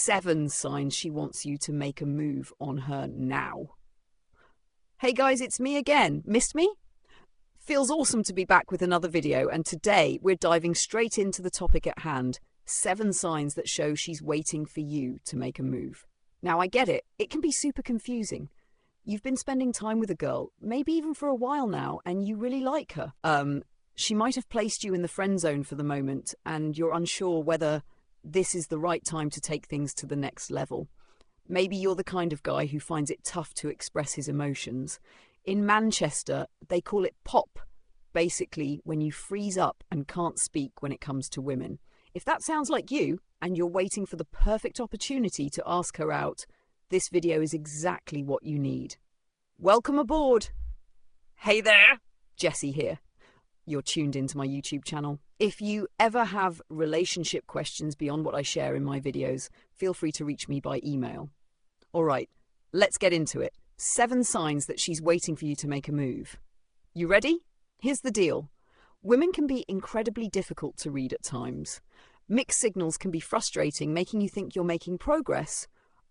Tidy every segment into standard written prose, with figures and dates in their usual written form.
7 signs she wants you to make a move on her now. Hey guys, it's me again. Missed me? Feels awesome to be back with another video, and today we're diving straight into the topic at hand, 7 signs that show she's waiting for you to make a move. Now I get it, it can be super confusing. You've been spending time with a girl, maybe even for a while now, and you really like her. She might have placed you in the friend zone for the moment, and you're unsure whether this is the right time to take things to the next level. Maybe you're the kind of guy who finds it tough to express his emotions. In Manchester, they call it pop, basically when you freeze up and can't speak when it comes to women. If that sounds like you, and you're waiting for the perfect opportunity to ask her out, this video is exactly what you need. Welcome aboard! Hey there! Jessie here. You're tuned into my YouTube channel. If you ever have relationship questions beyond what I share in my videos, feel free to reach me by email. All right, let's get into it. 7 signs that she's waiting for you to make a move. You ready? Here's the deal. Women can be incredibly difficult to read at times. Mixed signals can be frustrating, making you think you're making progress,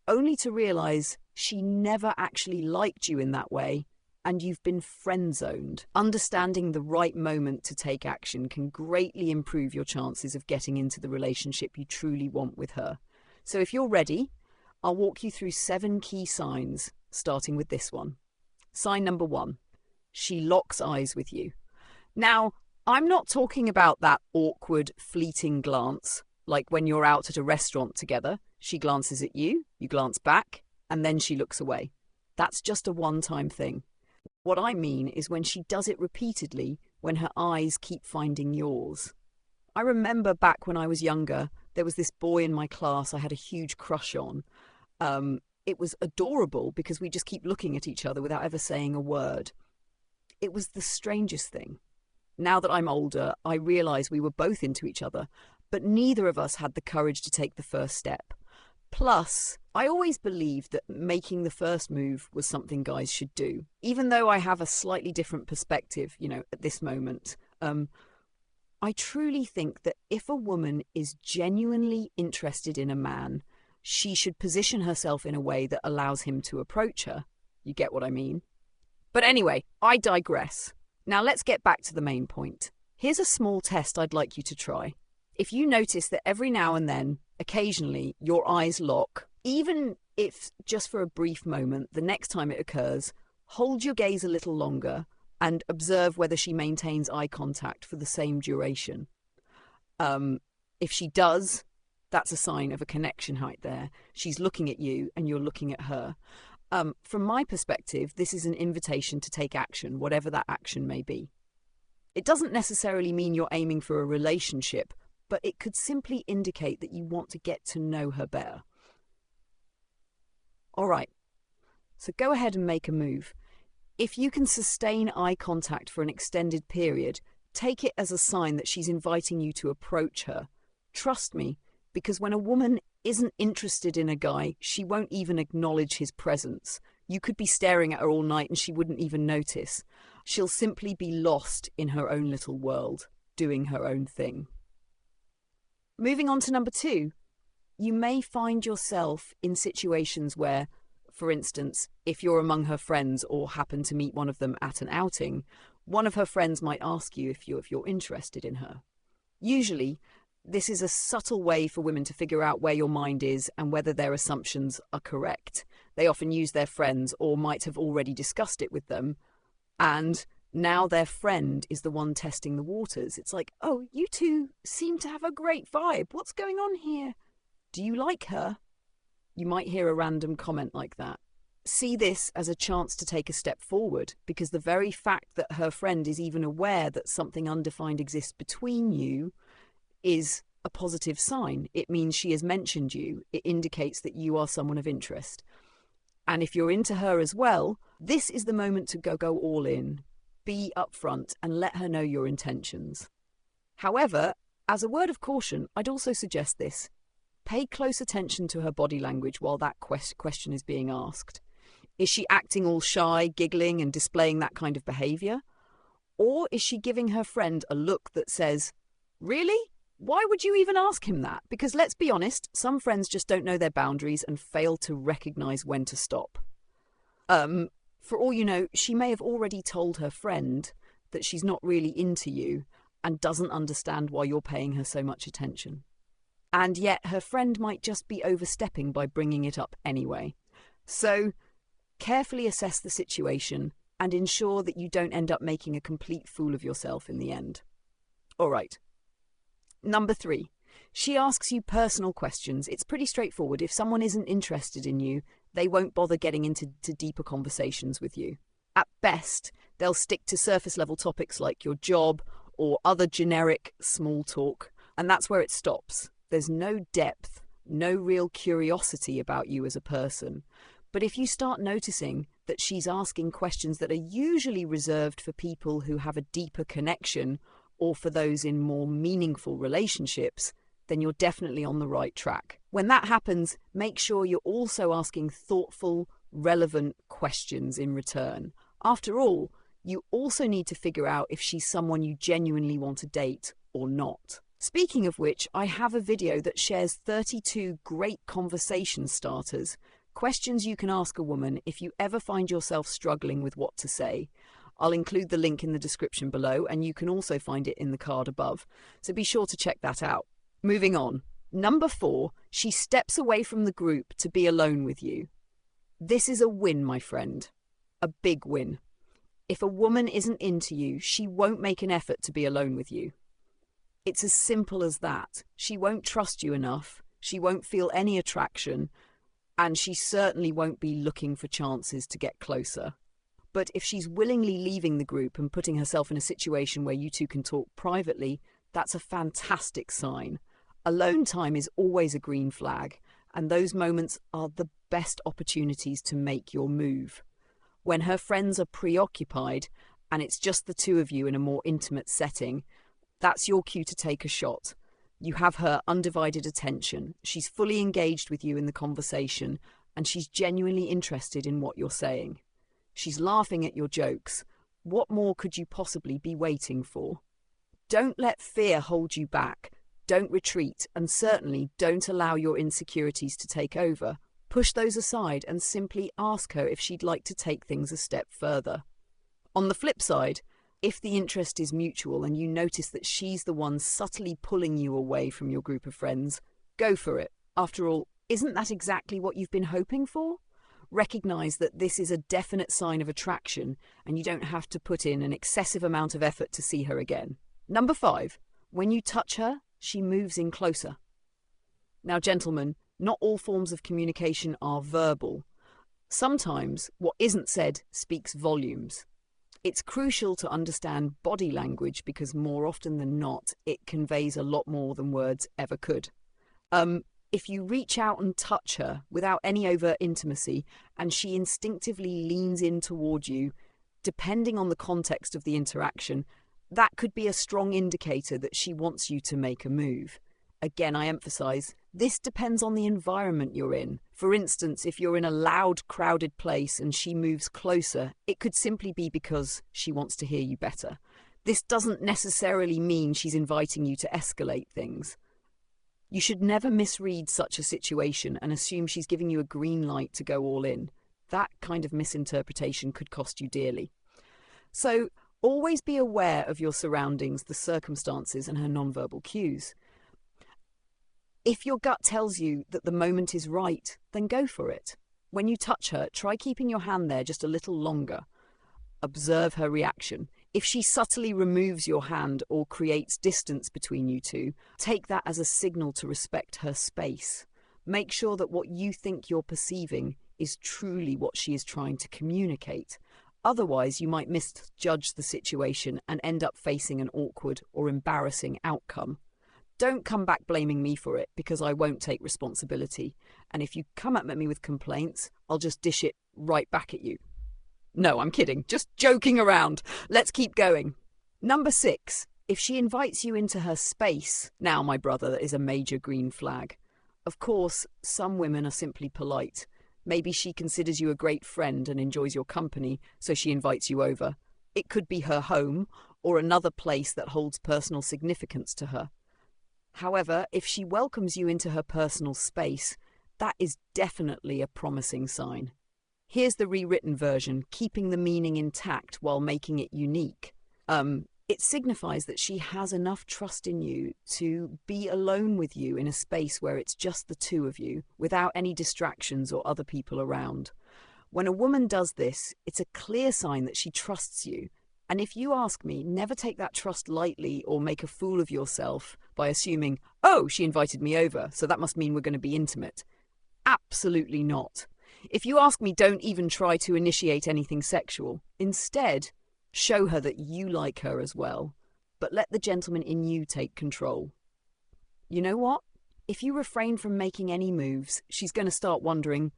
only to realize she never actually liked you in that way, and you've been friend-zoned. Understanding the right moment to take action can greatly improve your chances of getting into the relationship you truly want with her. So if you're ready, I'll walk you through 7 key signs, starting with this one. Sign number 1, she locks eyes with you. Now, I'm not talking about that awkward, fleeting glance, like when you're out at a restaurant together. She glances at you, you glance back, and then she looks away. That's just a one-time thing. What I mean is when she does it repeatedly, when her eyes keep finding yours. I remember back when I was younger, there was this boy in my class I had a huge crush on. It was adorable because we just keep looking at each other without ever saying a word. It was the strangest thing. Now that I'm older, I realise we were both into each other, but neither of us had the courage to take the first step. Plus, I always believed that making the first move was something guys should do. Even though I have a slightly different perspective, at this moment, I truly think that if a woman is genuinely interested in a man, she should position herself in a way that allows him to approach her. You get what I mean? But anyway, I digress. Now let's get back to the main point. Here's a small test I'd like you to try. If you notice that every now and then, occasionally, your eyes lock, even if just for a brief moment, the next time it occurs, hold your gaze a little longer and observe whether she maintains eye contact for the same duration. If she does, that's a sign of a connection right there. She's looking at you and you're looking at her. From my perspective, this is an invitation to take action, whatever that action may be. It doesn't necessarily mean you're aiming for a relationship, but it could simply indicate that you want to get to know her better. All right, so go ahead and make a move. If you can sustain eye contact for an extended period, take it as a sign that she's inviting you to approach her. Trust me, because when a woman isn't interested in a guy, she won't even acknowledge his presence. You could be staring at her all night and she wouldn't even notice. She'll simply be lost in her own little world, doing her own thing. Moving on to number 2, you may find yourself in situations where, for instance, if you're among her friends or happen to meet one of them at an outing, one of her friends might ask you if you're interested in her. Usually, this is a subtle way for women to figure out where your mind is and whether their assumptions are correct. They often use their friends or might have already discussed it with them, and now their friend is the one testing the waters. It's like, oh, you two seem to have a great vibe. What's going on here? Do you like her? You might hear a random comment like that. See this as a chance to take a step forward, because the very fact that her friend is even aware that something undefined exists between you is a positive sign. It means she has mentioned you. It indicates that you are someone of interest. And if you're into her as well, this is the moment to go all in. Be upfront and let her know your intentions. However, as a word of caution, I'd also suggest this. Pay close attention to her body language while that question is being asked. Is she acting all shy, giggling and displaying that kind of behaviour? Or is she giving her friend a look that says, "Really? Why would you even ask him that? Because let's be honest, some friends just don't know their boundaries and fail to recognize when to stop. For all you know, she may have already told her friend that she's not really into you and doesn't understand why you're paying her so much attention. And yet her friend might just be overstepping by bringing it up anyway. So carefully assess the situation and ensure that you don't end up making a complete fool of yourself in the end. All right. Number 3, she asks you personal questions. It's pretty straightforward. If someone isn't interested in you, they won't bother getting into deeper conversations with you. At best, they'll stick to surface level topics like your job or other generic small talk, and that's where it stops. There's no depth, no real curiosity about you as a person. But if you start noticing that she's asking questions that are usually reserved for people who have a deeper connection or for those in more meaningful relationships, then you're definitely on the right track. When that happens, make sure you're also asking thoughtful, relevant questions in return. After all, you also need to figure out if she's someone you genuinely want to date or not. Speaking of which, I have a video that shares 32 great conversation starters, questions you can ask a woman if you ever find yourself struggling with what to say. I'll include the link in the description below, and you can also find it in the card above, so be sure to check that out. Moving on. Number 4, she steps away from the group to be alone with you. This is a win, my friend. A big win. If a woman isn't into you, she won't make an effort to be alone with you. It's as simple as that. She won't trust you enough, she won't feel any attraction, and she certainly won't be looking for chances to get closer. But if she's willingly leaving the group and putting herself in a situation where you two can talk privately, that's a fantastic sign. Alone time is always a green flag, and those moments are the best opportunities to make your move. When her friends are preoccupied and it's just the two of you in a more intimate setting, that's your cue to take a shot. You have her undivided attention. She's fully engaged with you in the conversation, and she's genuinely interested in what you're saying. She's laughing at your jokes. What more could you possibly be waiting for? Don't let fear hold you back. Don't retreat, and certainly don't allow your insecurities to take over. Push those aside and simply ask her if she'd like to take things a step further. On the flip side, if the interest is mutual and you notice that she's the one subtly pulling you away from your group of friends, go for it. After all, isn't that exactly what you've been hoping for? Recognize that this is a definite sign of attraction, and you don't have to put in an excessive amount of effort to see her again. Number 5, when you touch her, she moves in closer. Now, gentlemen, not all forms of communication are verbal. Sometimes what isn't said speaks volumes. It's crucial to understand body language because more often than not, it conveys a lot more than words ever could. If you reach out and touch her without any overt intimacy and she instinctively leans in toward you, depending on the context of the interaction, that could be a strong indicator that she wants you to make a move. Again, I emphasize, this depends on the environment you're in. For instance, if you're in a loud, crowded place and she moves closer, it could simply be because she wants to hear you better. This doesn't necessarily mean she's inviting you to escalate things. You should never misread such a situation and assume she's giving you a green light to go all in. That kind of misinterpretation could cost you dearly. So, always be aware of your surroundings, the circumstances, and her nonverbal cues. If your gut tells you that the moment is right, then go for it. When you touch her, try keeping your hand there just a little longer. Observe her reaction. If she subtly removes your hand or creates distance between you two, take that as a signal to respect her space. Make sure that what you think you're perceiving is truly what she is trying to communicate. Otherwise, you might misjudge the situation and end up facing an awkward or embarrassing outcome. Don't come back blaming me for it, because I won't take responsibility. And if you come at me with complaints, I'll just dish it right back at you. No, I'm kidding. Just joking around. Let's keep going. Number 6. If she invites you into her space, now, my brother, that is a major green flag. Of course, some women are simply polite. Maybe she considers you a great friend and enjoys your company, so she invites you over. It could be her home or another place that holds personal significance to her. However, if she welcomes you into her personal space, that is definitely a promising sign. Here's the rewritten version, keeping the meaning intact while making it unique. It signifies that she has enough trust in you to be alone with you in a space where it's just the two of you, without any distractions or other people around. When a woman does this, it's a clear sign that she trusts you. And if you ask me, never take that trust lightly or make a fool of yourself by assuming, oh, she invited me over, so that must mean we're going to be intimate. Absolutely not. If you ask me, don't even try to initiate anything sexual. Instead, show her that you like her as well, but let the gentleman in you take control. You know what? If you refrain from making any moves, she's going to start wondering,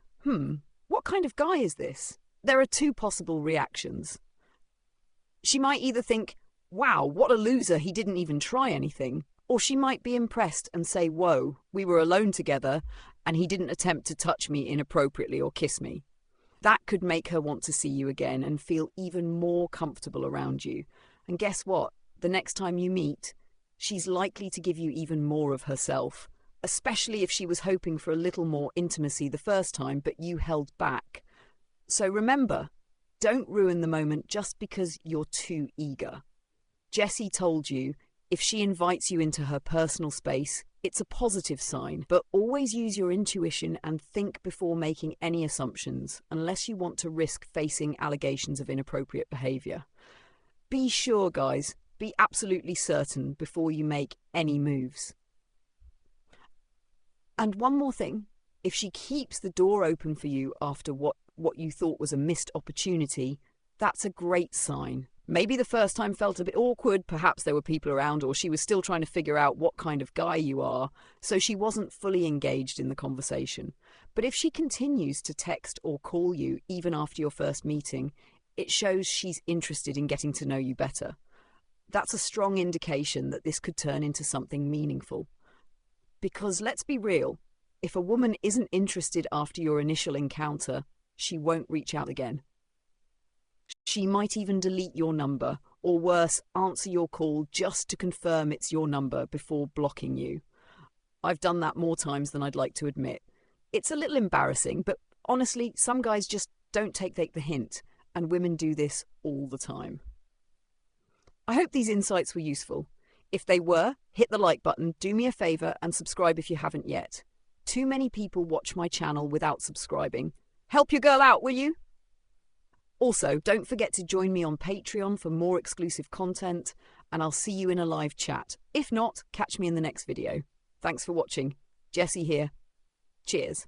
what kind of guy is this? There are two possible reactions. She might either think, wow, what a loser, he didn't even try anything. Or she might be impressed and say, whoa, we were alone together and he didn't attempt to touch me inappropriately or kiss me. That could make her want to see you again and feel even more comfortable around you. And guess what? The next time you meet, she's likely to give you even more of herself, especially if she was hoping for a little more intimacy the first time, but you held back. So remember, don't ruin the moment just because you're too eager. Jessie told you, if she invites you into her personal space, it's a positive sign, but always use your intuition and think before making any assumptions, unless you want to risk facing allegations of inappropriate behaviour. Be sure, guys, be absolutely certain before you make any moves. And one more thing, if she keeps the door open for you after what you thought was a missed opportunity, that's a great sign. Maybe the first time felt a bit awkward, perhaps there were people around, or she was still trying to figure out what kind of guy you are, so she wasn't fully engaged in the conversation. But if she continues to text or call you even after your first meeting, it shows she's interested in getting to know you better. That's a strong indication that this could turn into something meaningful. Because let's be real, if a woman isn't interested after your initial encounter, she won't reach out again. She might even delete your number, or worse, answer your call just to confirm it's your number before blocking you. I've done that more times than I'd like to admit. It's a little embarrassing, but honestly, some guys just don't take the hint, and women do this all the time. I hope these insights were useful. If they were, hit the like button, do me a favour, and subscribe if you haven't yet. Too many people watch my channel without subscribing. Help your girl out, will you? Also, don't forget to join me on Patreon for more exclusive content, and I'll see you in a live chat. If not, catch me in the next video. Thanks for watching. Jessie here. Cheers.